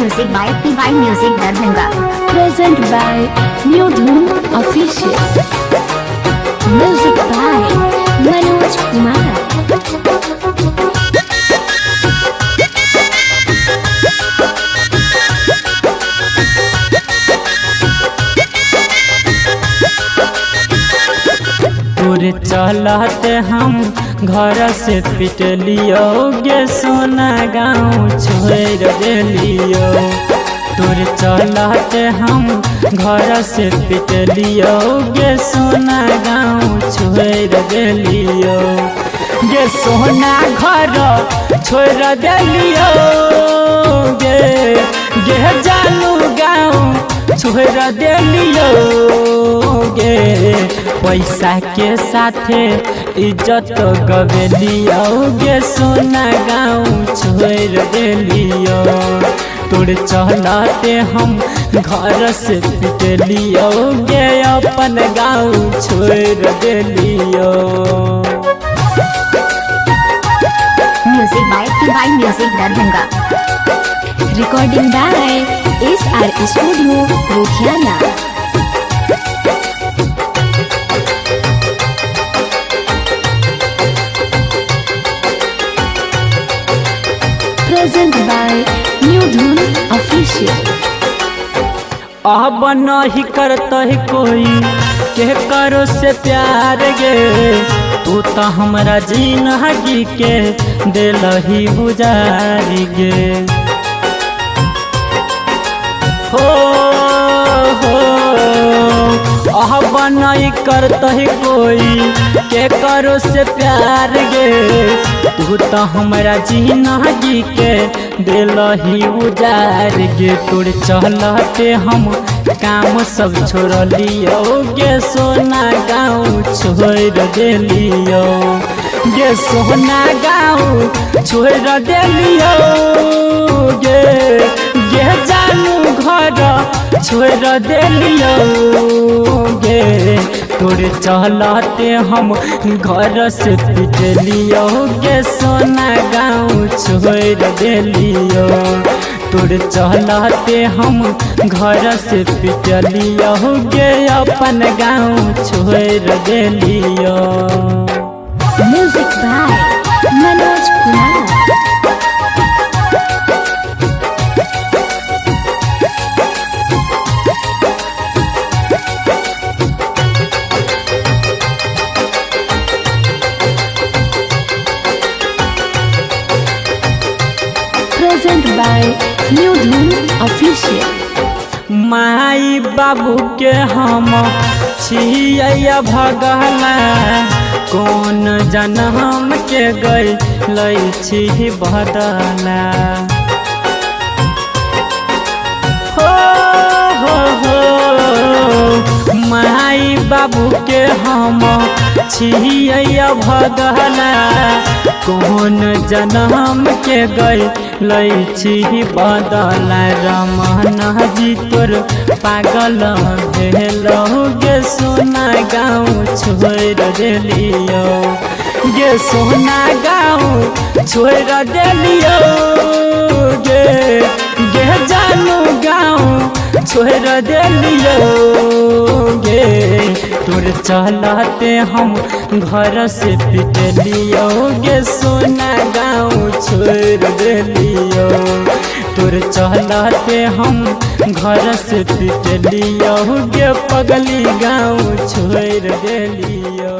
Music by TY Music Darbhanga. Present by New Dhoom Official. Music by Manoj Kumar. तोरे चलते हम घर से पिटलियो गे सोना गाँव छोड़ देलियो। तोरे चलते हम घर से पिटलियो गे सोना गाँव छोड़ देलियो। गे सोना घर छोड़ देलियो गे जानू गाँव छोड़ देलियो गे। पैसा के साथे इज्जत गवेलियो गे सोना गाँव छोड़ देलियो। तोड़ चलते हम घर से पिटलियो गे अपन गाँव छोड़ देलियो। Music by TY Music Darbhanga. Recording by SR Studio, Ludhiana. Present by New Dhoom Official. अब नहीं करता है कोई के करो से प्यार गे। तू तो हमरा जिंदगी के दिल ही गुजारी गे। हो अब नहीं करता है कोई के करो से प्यार गे। तू तो हमरा जिंदगी के दिल ही उजार गे। तोड़ चलते हम काम सब छोड़ लियो गे सोना गाँव छोड़ देलियो। गे सोना गाँव छोड़ देलियो गे जानू घर छोड़ देलियो गे। तोरे चलते हम घर से पिटलियो गे सोना गाँव छोड़ देलियो। तोरे चलते हम घर से पिटलियो गे अपन गाँव छोड़ देलियो। Music by Manoj Kumar. Present by New Dhoom Official. माई बाबू के हम छिया भगला कौन जन्म के गई छी बदला। हो माई बाबू के हम छिया भगला कौन जन्म के गई छी बदला। रमन जी तोर पागल भेलो गे सोना गाँव छोड़ देलियो। गे सोना गाँव छोड़ देलियो गे जानू गाँव छोड़ देलियो गे। तोर चलते हम घर से पिटलियो गे सोना गाँव छोड़ देलियो। तोर चलते हम घर से पिटलियो गे पगली गाँव छोड़ देलियो।